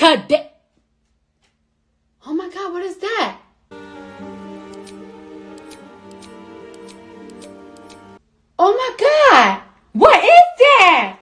today. Oh my god, what is that? Oh my god! What is that?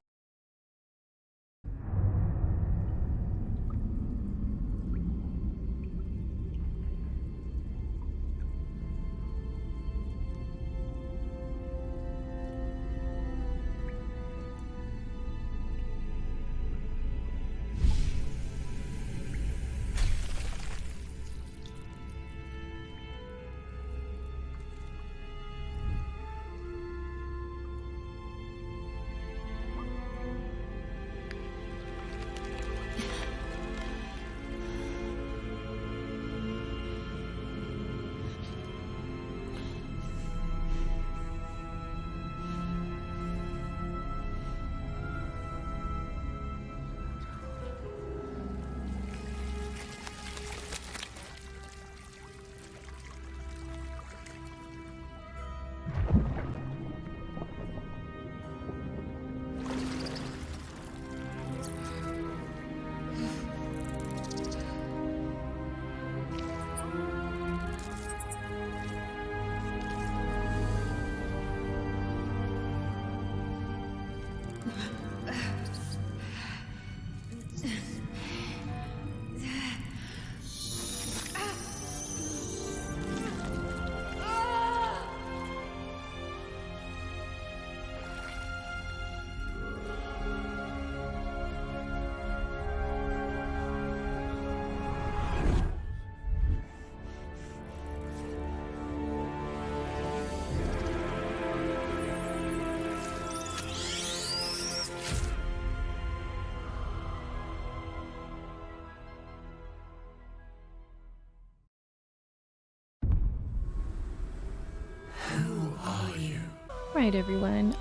Right, everyone.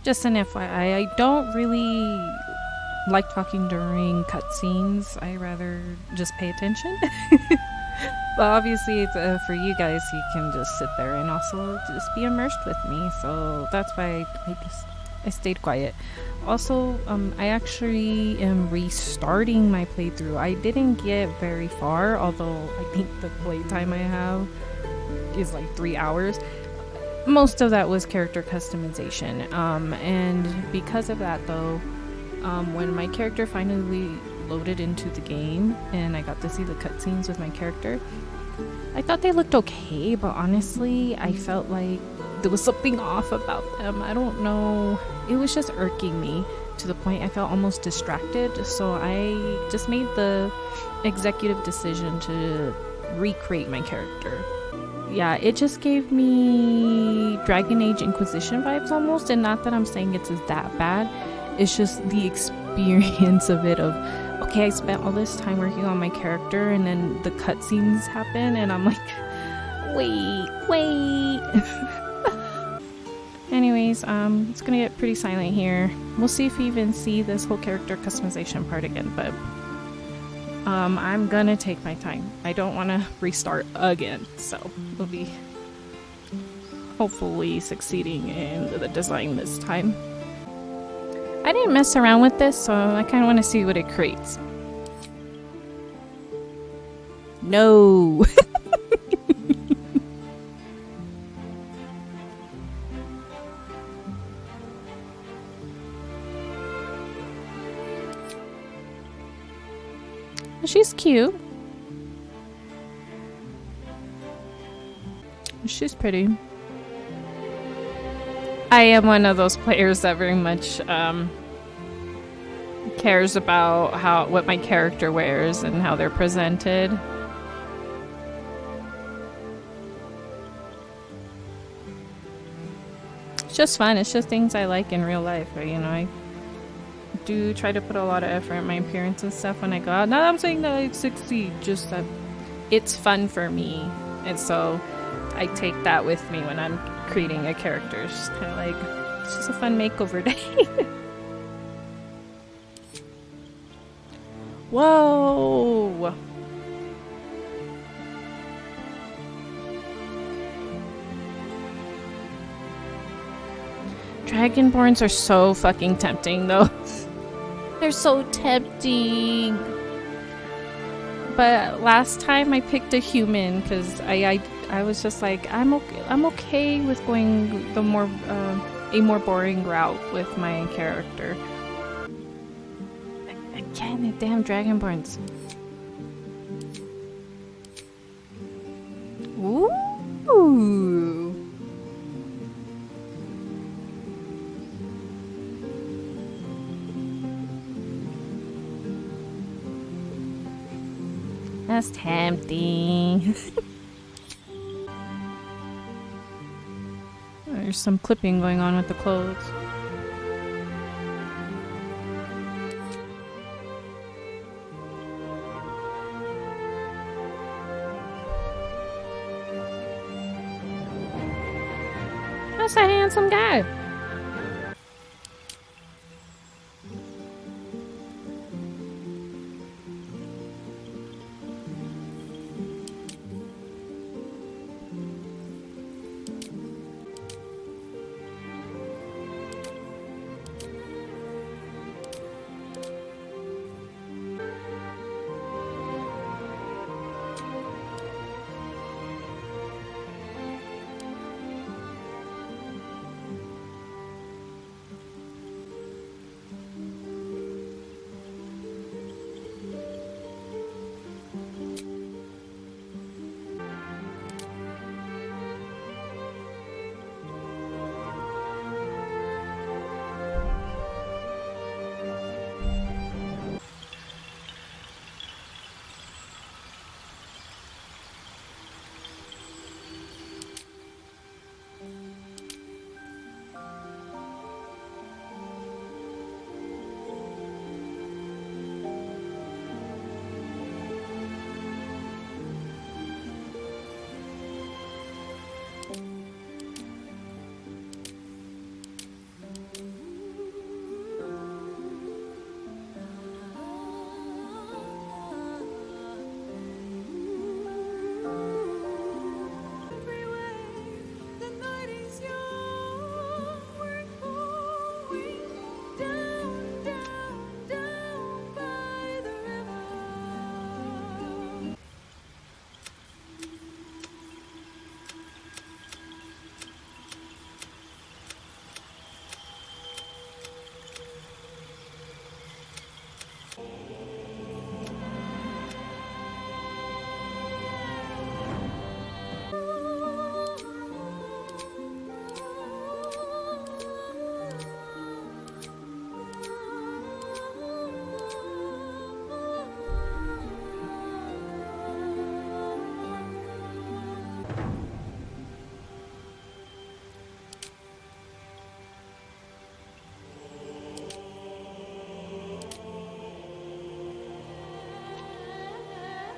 Just an FYI, I don't really like talking during cutscenes. I rather just pay attention. But obviously, it's, for you guys, you can just sit there and also just be immersed with me. So that's why I stayed quiet. Also, I actually am restarting my playthrough. I didn't get very far, although I think the playtime I have is like 3 hours. Most of that was character customization, and because of that though, when my character finally loaded into the game and I got to see the cutscenes with my character, I thought they looked okay, but honestly I felt like there was something off about them. I don't know, it was just irking me to the point I felt almost distracted, so I just made the executive decision to recreate my character. Yeah, it just gave me Dragon Age Inquisition vibes almost, and not that I'm saying it's that bad, it's just the experience of it of, okay, I spent all this time working on my character and then the cutscenes happen and I'm like, wait. Anyways, it's gonna get pretty silent here. We'll see if we even see this whole character customization part again, but I'm gonna take my time. I don't want to restart again, so we'll be hopefully succeeding in the design this time. I didn't mess around with this, so I kind of want to see what it creates. No! She's cute. She's pretty. I am one of those players that very much cares about what my character wears and how they're presented. It's just fun. It's just things I like in real life, you know. I do try to put a lot of effort in my appearance and stuff when I go out. Not that I'm saying that I succeed, just that it's fun for me, and so I take that with me when I'm creating a character. It's just kind of like, it's just a fun makeover day. Whoa! Dragonborns are so fucking tempting though. They're so tempting. But last time I picked a human because I was just like I'm okay with going the more a more boring route with my character. Again, the damn dragonborns. Ooh. That's tempting. There's some clipping going on with the clothes. That's a handsome guy.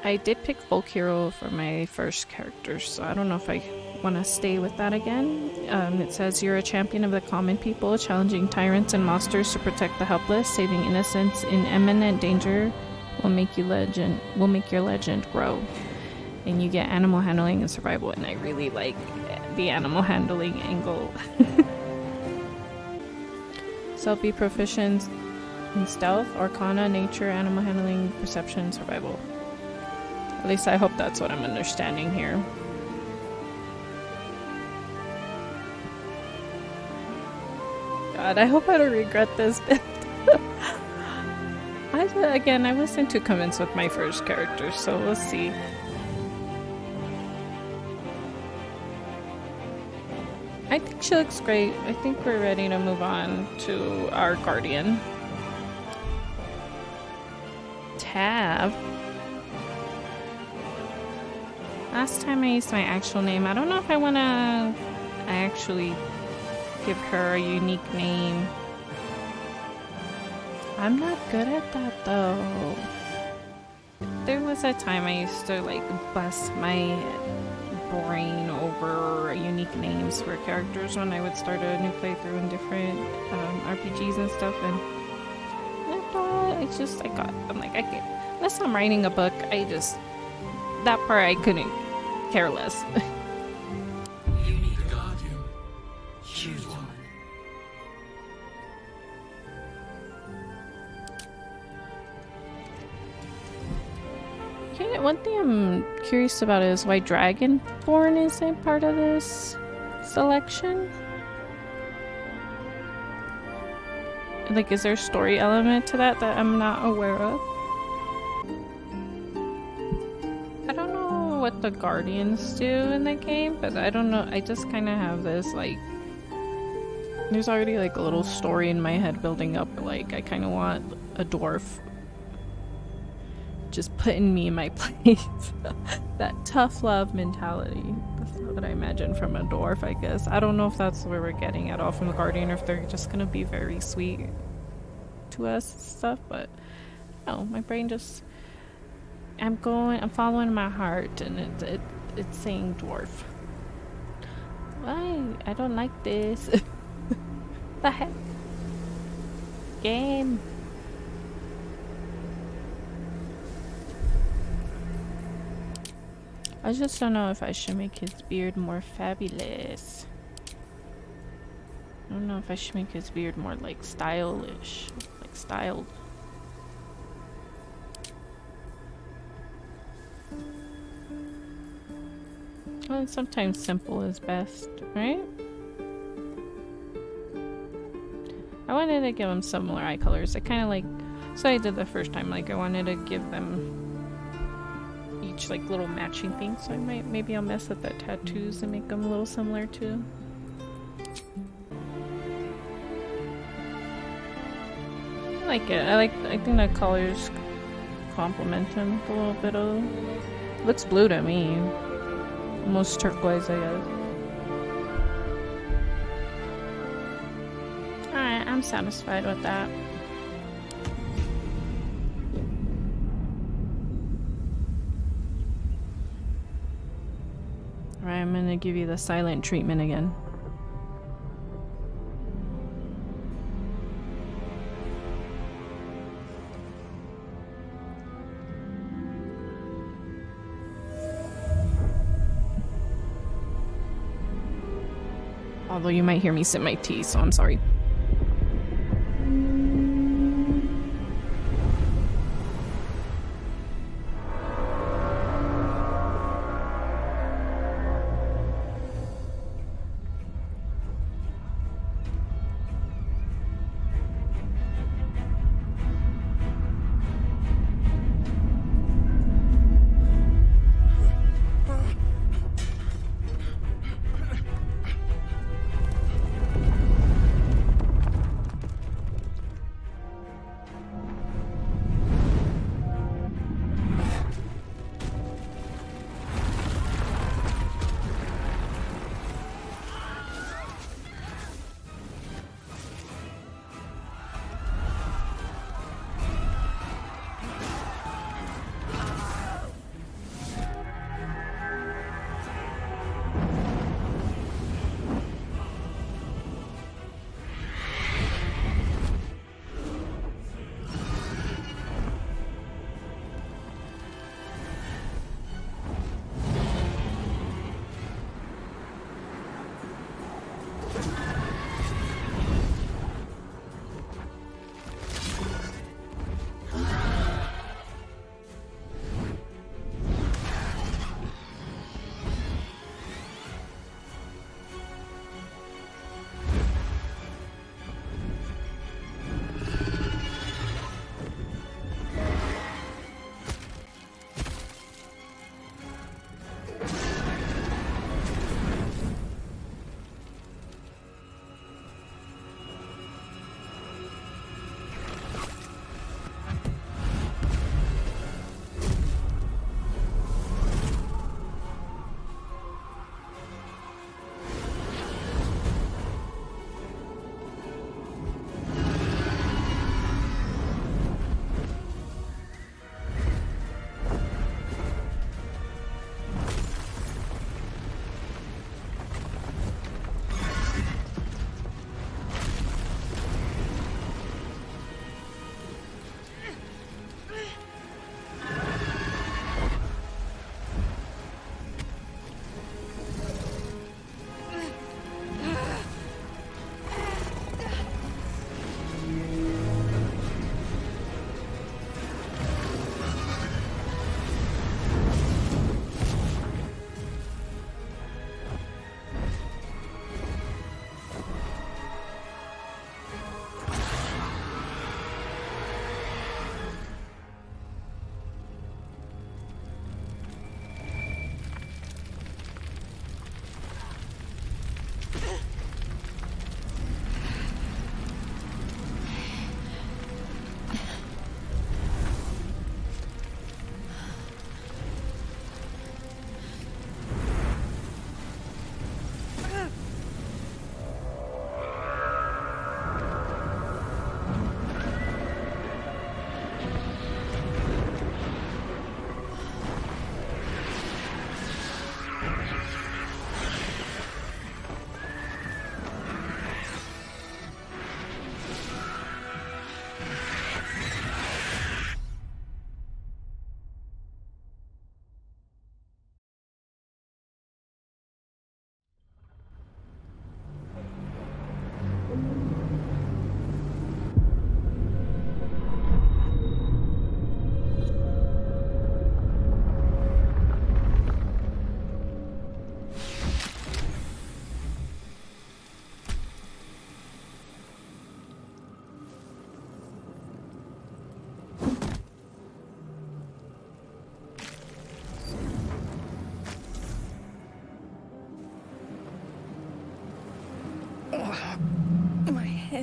I did pick folk hero for my first character, so I don't know if I want to stay with that again. It says you're a champion of the common people, challenging tyrants and monsters to protect the helpless, saving innocents in imminent danger will make your legend grow. And you get animal handling and survival, and I really like the animal handling angle. So be proficient in stealth, arcana, nature, animal handling, perception, survival. At least I hope that's what I'm understanding here. God, I hope I don't regret this bit. I wasn't too convinced with my first character, so we'll see. I think she looks great. I think we're ready to move on to our guardian. Tab. Last time I used my actual name. I don't know if I want to actually give her a unique name. I'm not good at that though. There was a time I used to like bust my brain over unique names for characters when I would start a new playthrough in different RPGs and stuff, and I'm like, I can't, unless I'm writing a book, that part I couldn't care less. You need a guardian. Choose one. Okay, one thing I'm curious about is why Dragonborn isn't part of this selection. Like, is there a story element to that I'm not aware of? I don't know what the Guardians do in the game, but I don't know. I just kind of have this, like, there's already, like, a little story in my head building up. Like, I kind of want a dwarf just putting me in my place. That tough love mentality. That's what I imagine from a dwarf, I guess. I don't know if that's where we're getting at all from the Guardian, or if they're just gonna be very sweet to us and stuff, but no, my brain just, I'm following my heart, and it's saying dwarf. Why? I don't like this. The heck? Game. I just don't know if I should make his beard more fabulous. I don't know if I should make his beard more, like, stylish. Like, styled. Well, sometimes simple is best, right? I wanted to give them similar eye colors. I kind of like, so I did the first time, like, I wanted to give them each, like, little matching thing, so maybe I'll mess with the tattoos and make them a little similar too. I like it. I think the colors complement him with a little bit of, looks blue to me. Almost turquoise, I guess. Alright, I'm satisfied with that. Alright, I'm gonna give you the silent treatment again. Although you might hear me sip my tea, so I'm sorry.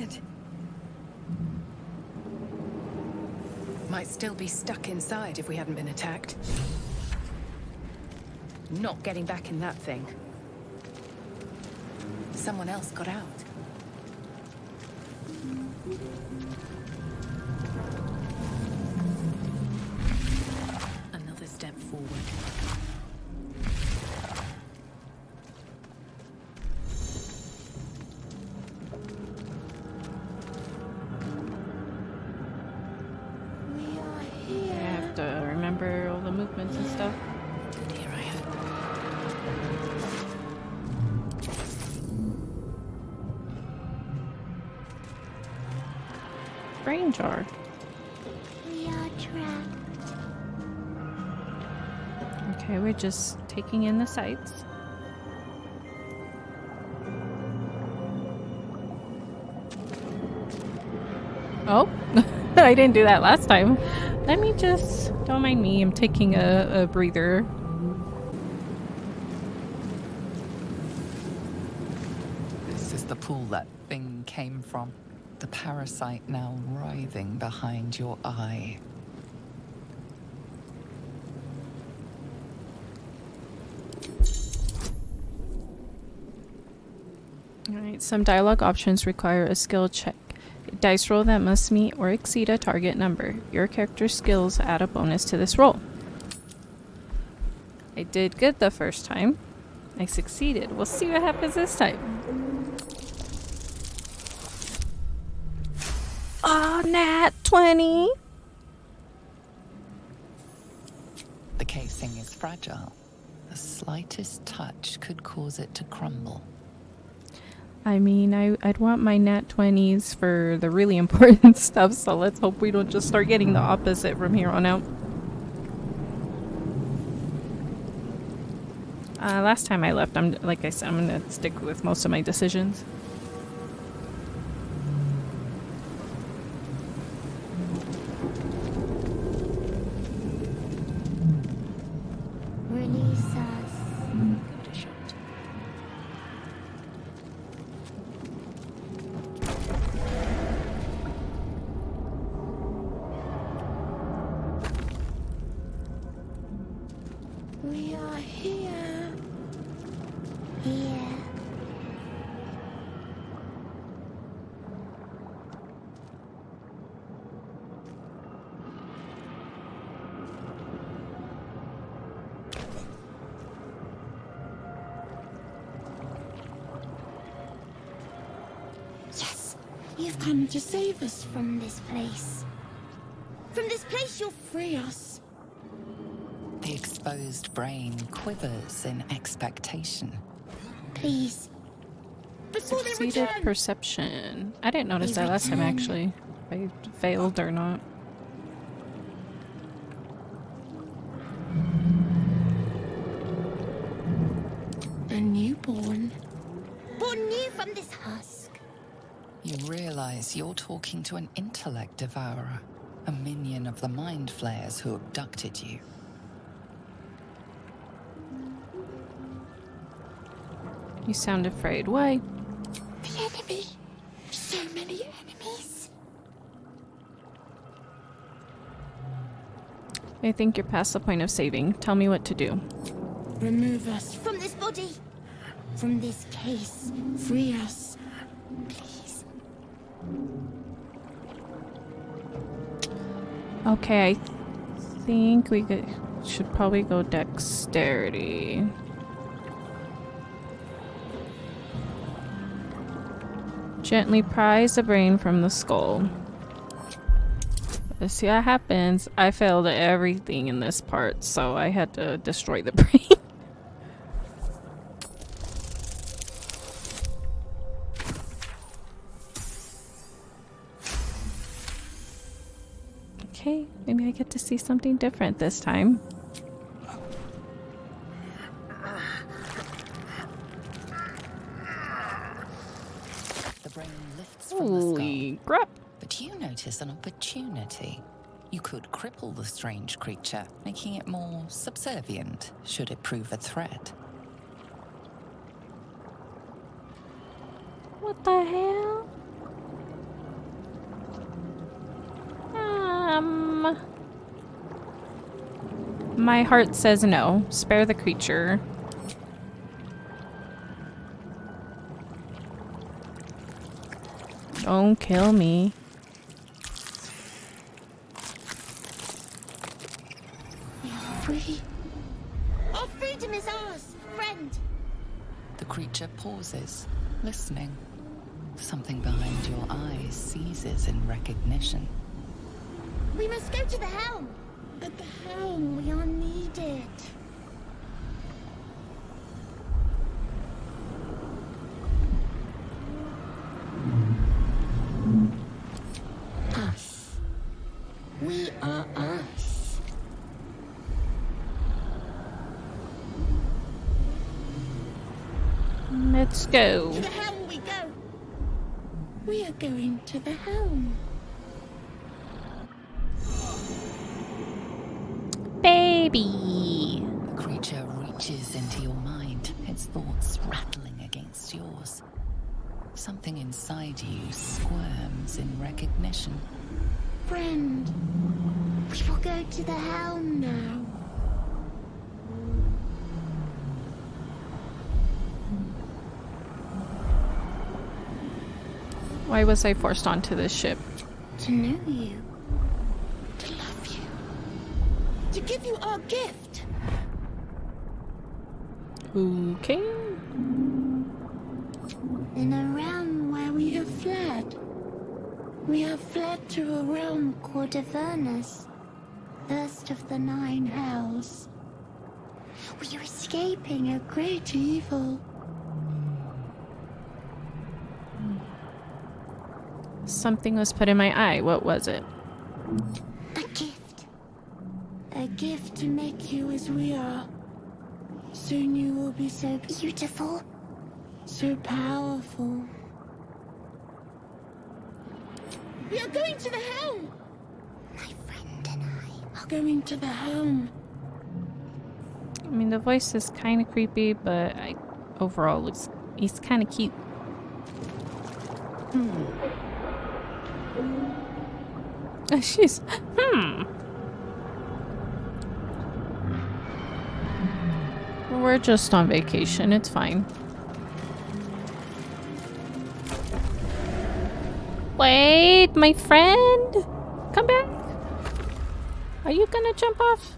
dead. Might still be stuck inside if we hadn't been attacked. Not getting back in that thing. Someone else got out. Another step forward. I have to remember all the movements and stuff. Here I am. Brain jar. We are trapped. Okay, we're just taking in the sights. Oh, I didn't do that last time. Let me just, don't mind me, I'm taking a breather. This is the pool that thing came from. The parasite now writhing behind your eye. Alright, some dialogue options require a skill check. A dice roll that must meet or exceed a target number. Your character's skills add a bonus to this roll. I did good the first time. I succeeded. We'll see what happens this time. Oh, nat 20! The casing is fragile. The slightest touch could cause it to crumble. I mean, I'd want my nat 20s for the really important stuff, so let's hope we don't just start getting the opposite from here on out. Last time I left, like I said, I'm gonna stick with most of my decisions. Release us. Give it a shot. We are here. Here. Yes, you've come to save us from this place. From this place, you'll free us. The exposed brain quivers in expectation. Please. Before they Succeeded return. perception. I didn't notice They that last time, return. actually. If I failed or not. A newborn. Born new from this husk. You realize you're talking to an intellect devourer, a minion of the mind flayers who abducted you. You sound afraid. Why? The enemy. So many enemies. I think you're past the point of saving. Tell me what to do. Remove us from this body. From this case. Free us. Please. Okay, I think we should probably go dexterity. Gently prise the brain from the skull. Let's see what happens. I failed at everything in this part, so I had to destroy the brain. Okay, maybe I get to see something different this time. The brain lifts from the skull. Holy crap! But you notice an opportunity. You could cripple the strange creature, making it more subservient, should it prove a threat. What the hell? My heart says no. Spare the creature. Don't kill me. We are free. Our freedom is ours, friend. The creature pauses, listening. Something behind your eyes seizes in recognition. We must go to the helm. At the helm, we are needed. Us. We are us. Let's go. To the helm we go. We are going to the helm. Baby. The creature reaches into your mind, its thoughts rattling against yours. Something inside you squirms in recognition. Friend, we will go to the helm now. Why was I forced onto this ship? To know you. To love you. To give you our gift. Okay. In a realm where we have fled. We have fled to a realm called Avernus. First of the 9 hells. We are escaping a great evil. Something was put in my eye. What was it? A gift. A gift to make you as we are. Soon you will be so beautiful. So powerful. We are going to the helm! My friend and I are going to the helm. I mean, the voice is kind of creepy, but overall looks... he's kind of cute. She's... We're just on vacation. It's fine. Wait, my friend! Come back! Are you gonna jump off?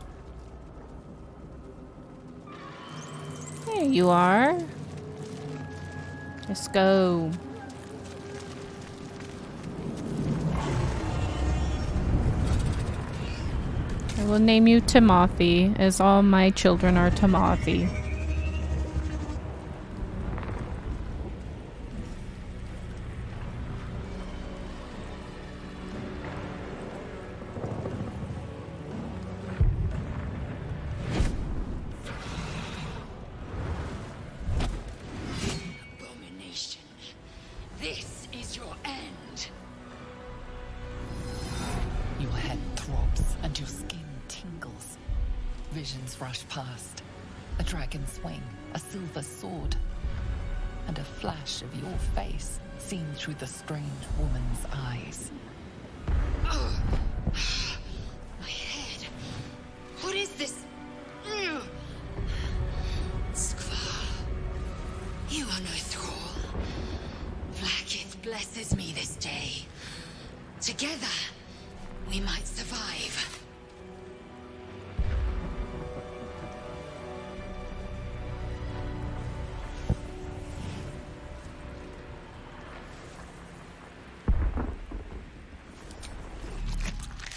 There you are. Let's go. I will name you Timothy, as all my children are Timothy. Abomination. This is your end. Your head throbs and your skin tingles. Visions rush past. A dragon's wing, a silver sword, and a flash of your face seen through the strange woman's eyes. My head. What is this? Skvar. You are no thrall. Blackith blesses me this day. Together, we might survive.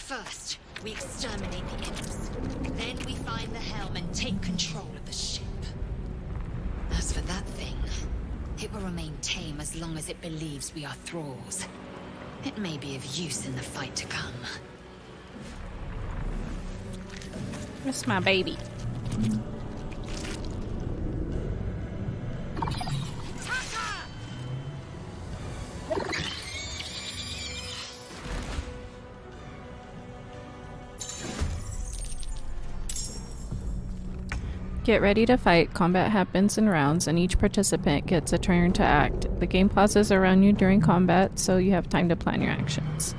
First, we exterminate the imps. Then we find the helm and take control of the ship. As for that thing, it will remain tame as long as it believes we are thralls. It may be of use in the fight to come. That's my baby. Get ready to fight. Combat happens in rounds, and each participant gets a turn to act. The game pauses around you during combat, so you have time to plan your actions.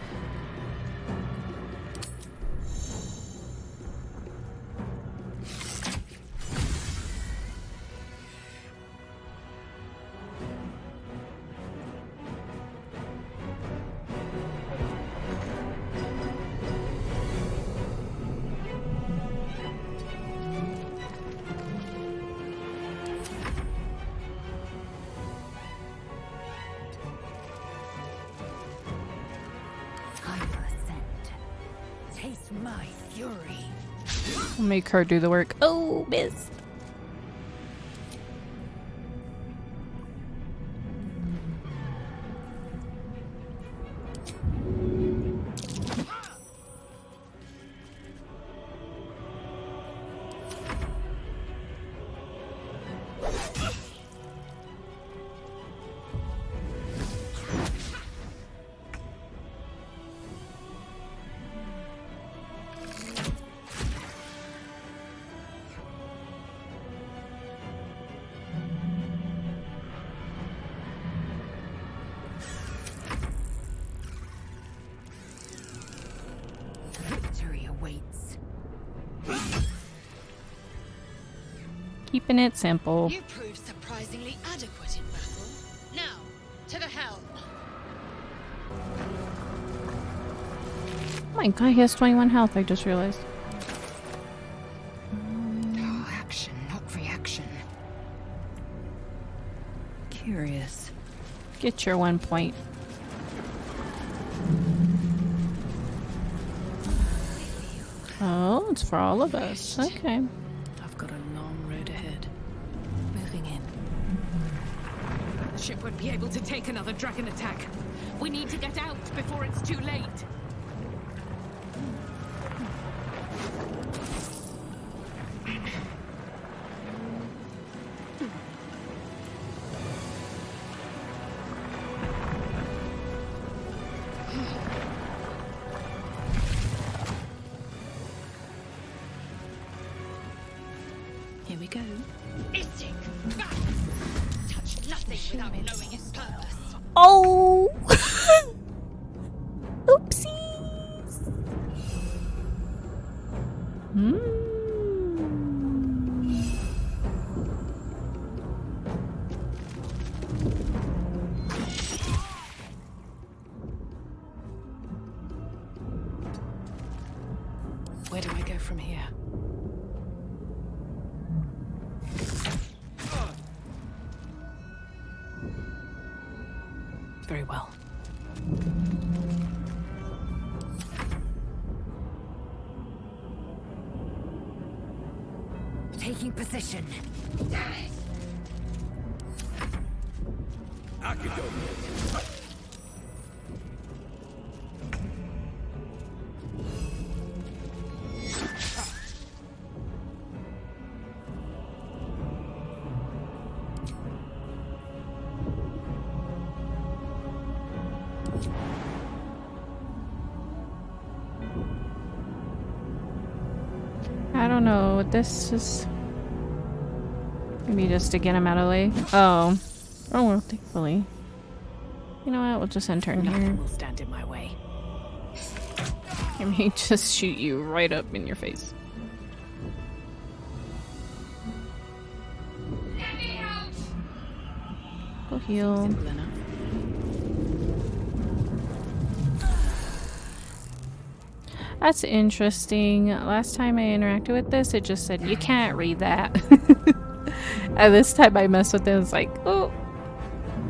taste my fury. I'll make her do the work. Oh, miss. Victory awaits. Keeping it simple. You proved surprisingly adequate in battle. Now, to the helm. Oh my god, he has 21 health, I just realized. Oh, action, not reaction. Curious. Get your 1 point. Oh, it's for all of us. Okay. I've got a long road ahead. Moving in. The ship won't be able to take another dragon attack. We need to get out before it's too late. Here we go. Istik! Touch nothing without knowing its purpose. Oh! Oopsies! Where do I go from here? Very well. Taking position. I don't know what this is. Maybe just to get him out of the way. Oh. Oh well, thankfully. You know what? We'll just end turn here. Nothing will stand in my way. I may just shoot you right up in your face. Go heal. Simple enough. That's interesting. Last time I interacted with this, it just said, you can't read that. And this time I messed with it, it's like, oh,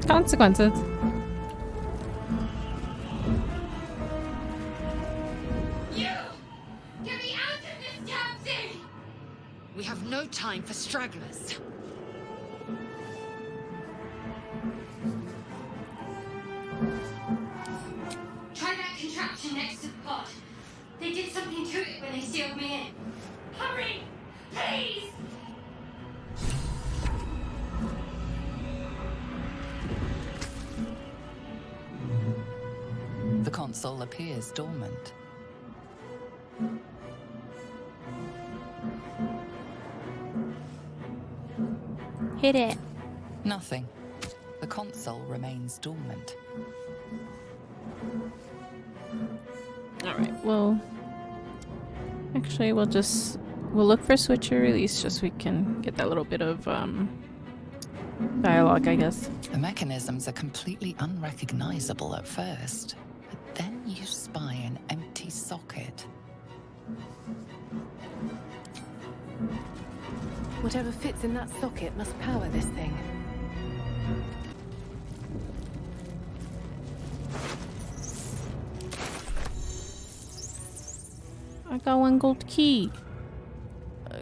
consequences. You! Get me out of this damn thing! We have no time for stragglers. Try that contraption next to the pod. They did something to it when they sealed me in. Hurry! Please! The console appears dormant. Hit it. Nothing. The console remains dormant. Alright, well... Actually, we'll look for switcher release just so we can get that little bit of, dialogue, I guess. The mechanisms are completely unrecognizable at first, but then you spy an empty socket. Whatever fits in that socket must power this thing. I got one gold key.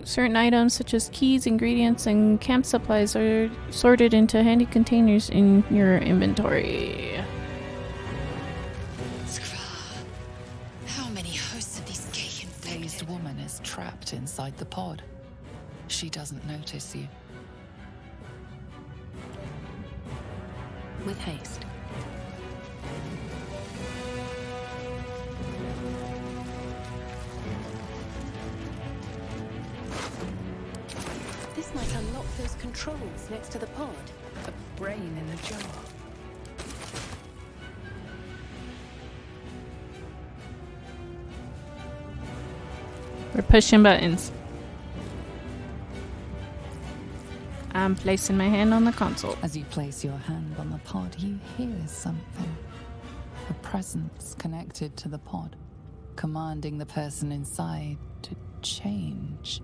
Certain items such as keys, ingredients, and camp supplies are sorted into handy containers in your inventory. How many hosts of these gay infected? Dazed woman is trapped inside the pod. She doesn't notice you. With haste. This might unlock those controls next to the pod. A brain in a jar. We're pushing buttons. I'm placing my hand on the console. As you place your hand on the pod, you hear something. A presence connected to the pod, commanding the person inside to change.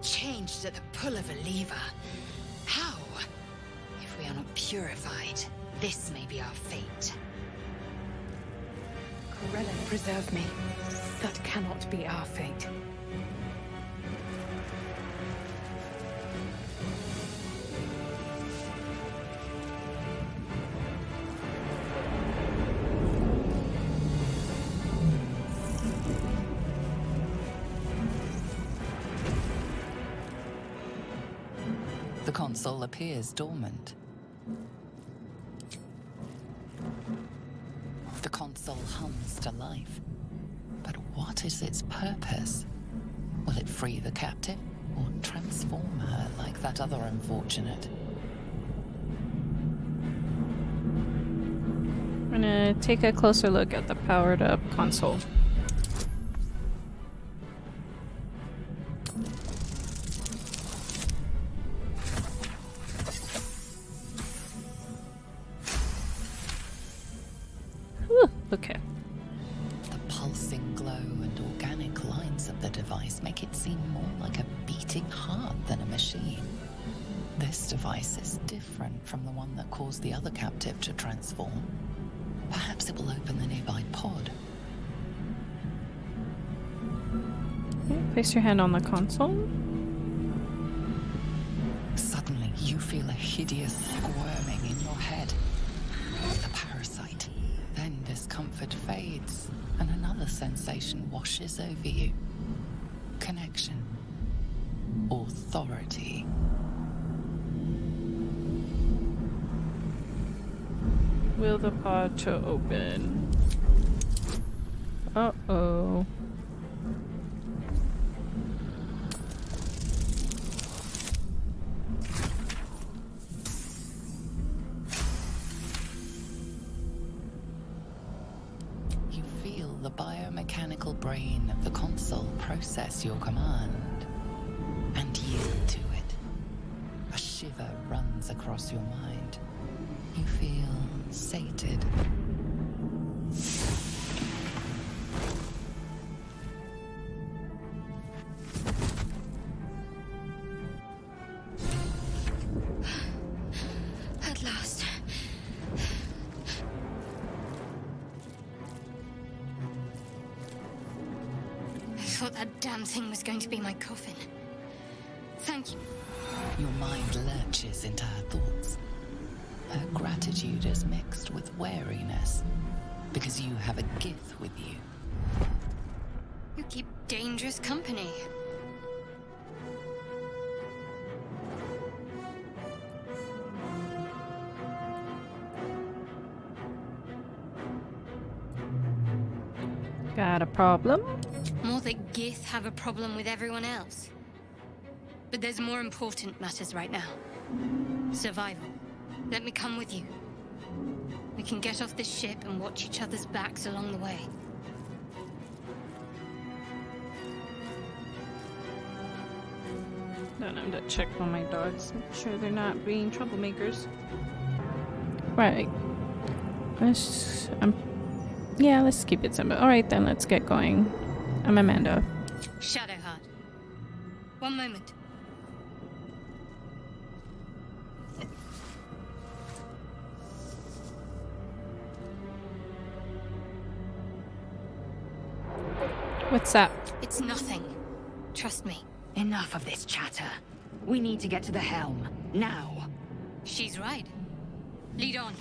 Changed at the pull of a lever. How? If we are not purified, this may be our fate. Corella, preserve me. That cannot be our fate. The console appears dormant. The console hums to life. But what is its purpose? Will it free the captive or transform her like that other unfortunate? I'm gonna take a closer look at the powered up console. Okay. The pulsing glow and organic lines of the device make it seem more like a beating heart than a machine. This device is different from the one that caused the other captive to transform. Perhaps it will open the nearby pod. Okay, place your hand on the console. Suddenly, you feel a hideous squirming in your head. The parasite. Then discomfort fades, and another sensation washes over you. Connection. Authority. Will the pod to open? Uh-oh. You feel the biomechanical brain of the console process your command and yield to it. A shiver runs across your mind. You feel sated. At last. I thought that damn thing was going to be my coffin. Thank you. Your mind lurches into her thoughts. Her gratitude is mixed with wariness, because you have a gift with you. You keep dangerous company. Got a problem? More that Gith have a problem with everyone else. But there's more important matters right now. Survival. Let me come with you. We can get off this ship and watch each other's backs along the way. Then I'm to check on my dogs, make sure they're not being troublemakers. Right. Yeah, let's keep it simple. Alright then, let's get going. I'm Amanda. Shadowheart. One moment. What's up? It's nothing. Trust me. Enough of this chatter. We need to get to the helm. Now. She's right. Lead on.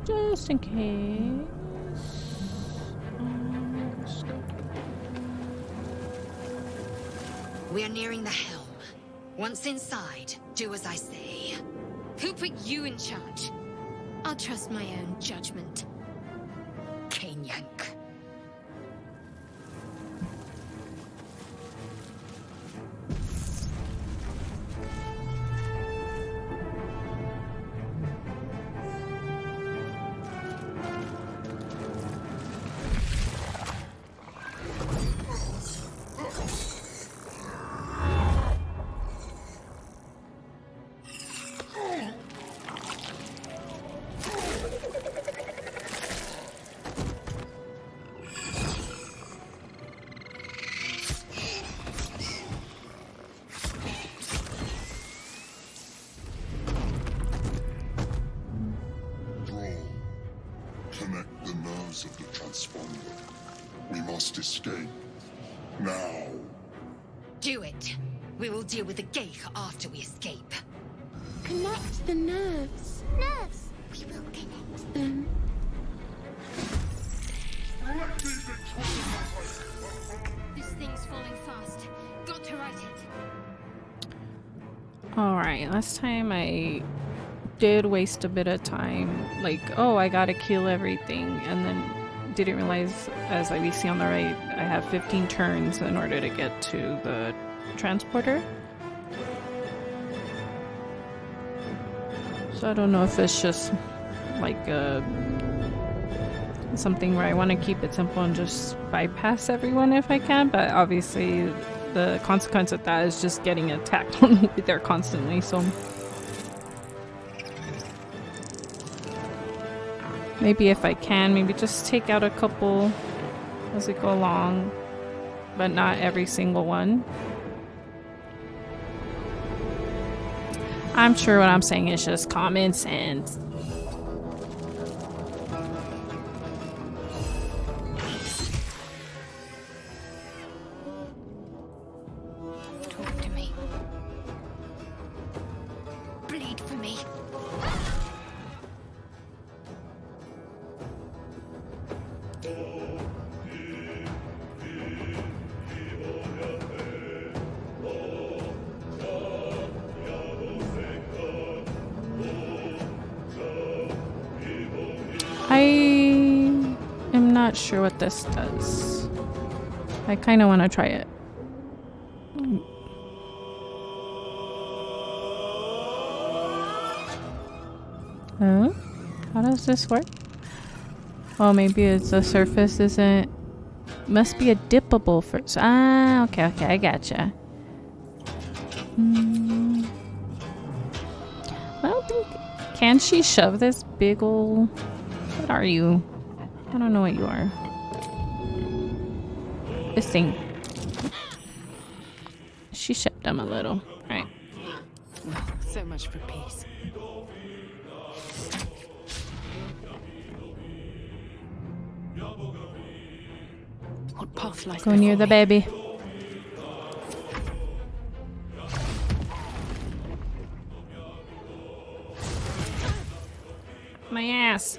Just in case. We're nearing the helm. Once inside, do as I say. Who put you in charge? I'll trust my own judgment. Yank. Connect the nerves of the transponder. We must escape. Now. Do it. We will deal with the Geich after we escape. Connect the nerves. Nerves. We will connect them. This thing's falling fast. Got to right it. Alright, last time I did waste a bit of time. Like, oh, I gotta kill everything, and then didn't realize, as we see on the right, I have 15 turns in order to get to the transporter. So I don't know if it's just like something where I want to keep it simple and just bypass everyone if I can, but obviously the consequence of that is just getting attacked there constantly, so maybe if I can, maybe just take out a couple as we go along, but not every single one. I'm sure what I'm saying is just common sense. Talk to me. Bleed for me. I am not sure what this does. I kind of want to try it. Huh? How does this work? Oh, maybe it's the surface isn't... Must be a dippable first. Ah, okay, I gotcha. I don't think... Can she shove this big ol'... What are you? I don't know what you are. This thing. She shoved them a little. Right. So much for peace. What path lies Go near the before me? baby. My ass.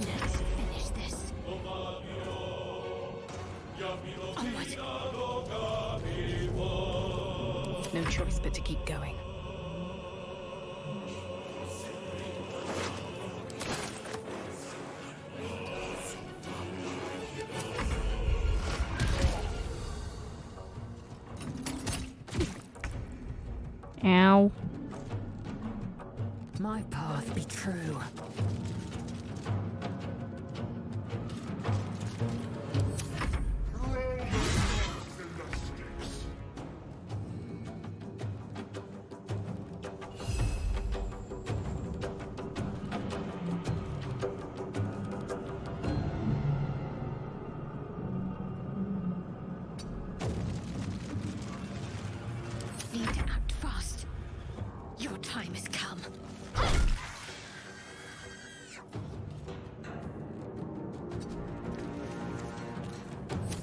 Let's finish this. Onward. No choice but to keep going. Ow. My path be true. Need to act fast. Your time has come.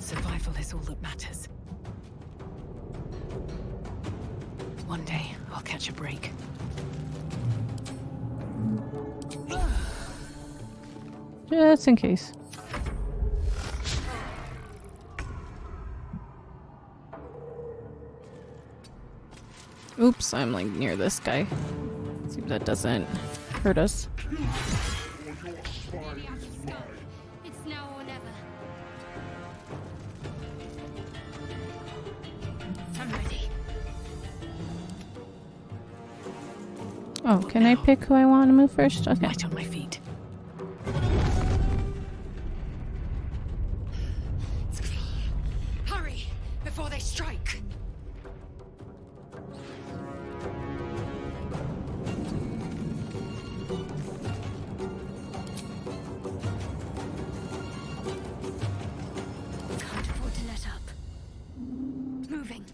Survival is all that matters. One day, I'll catch a break. Just in case. Oops, I'm like near this guy. Let's see if that doesn't hurt us. It's now or never. I'm ready. Oh, can I pick who I want to move first? Okay. Right on my feet. Hurry before they strike. Can't afford to let up. Moving.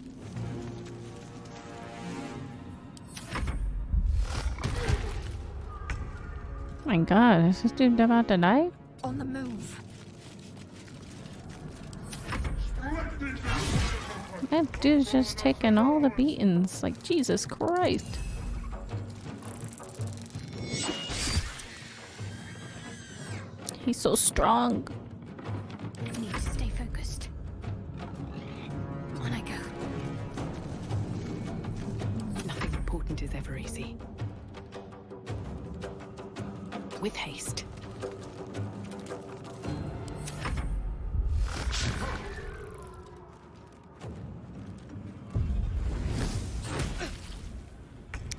My god, is this dude about to die? On the move. That dude's just taking all the beatings. Like, Jesus Christ. He's so strong. Need to stay focused. On I go. Nothing important is ever easy. With haste.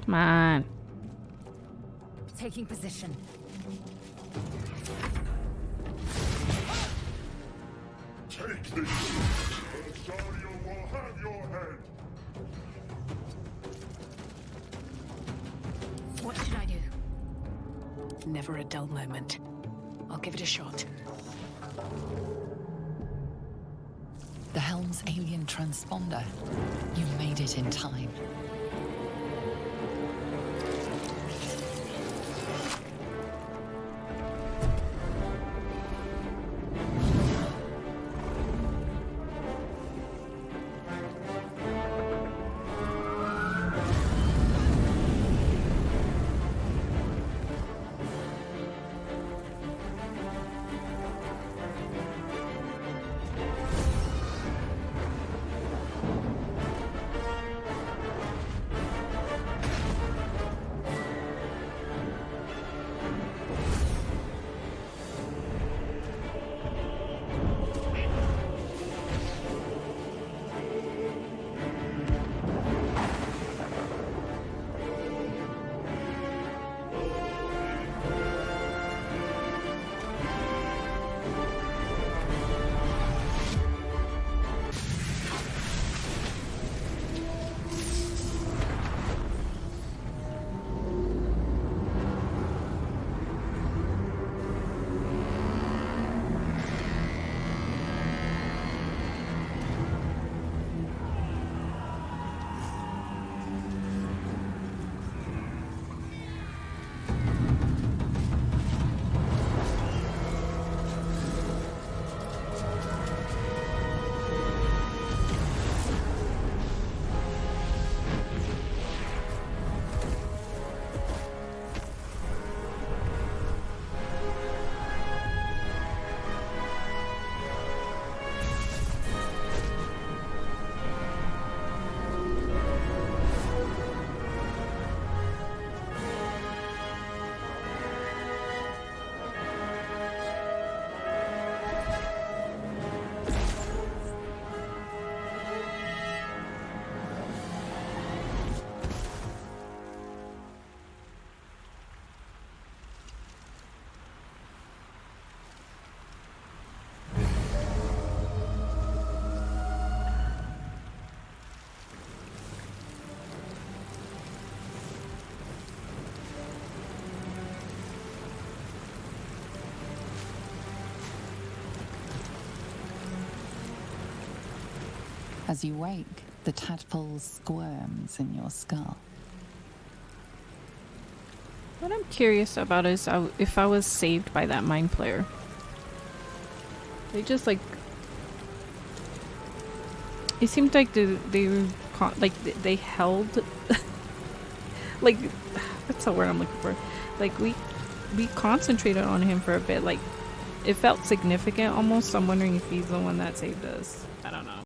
Come on. Taking position. Take this! Rosario will have your head! What should I do? Never a dull moment. I'll give it a shot. The helm's alien transponder. You made it in time. As you wake, the tadpole squirms in your skull. What I'm curious about is if I was saved by that mind player. They just like... It seemed like they held... like, what's the word I'm looking for? Like, we concentrated on him for a bit. Like, it felt significant almost. So I'm wondering if he's the one that saved us. I don't know.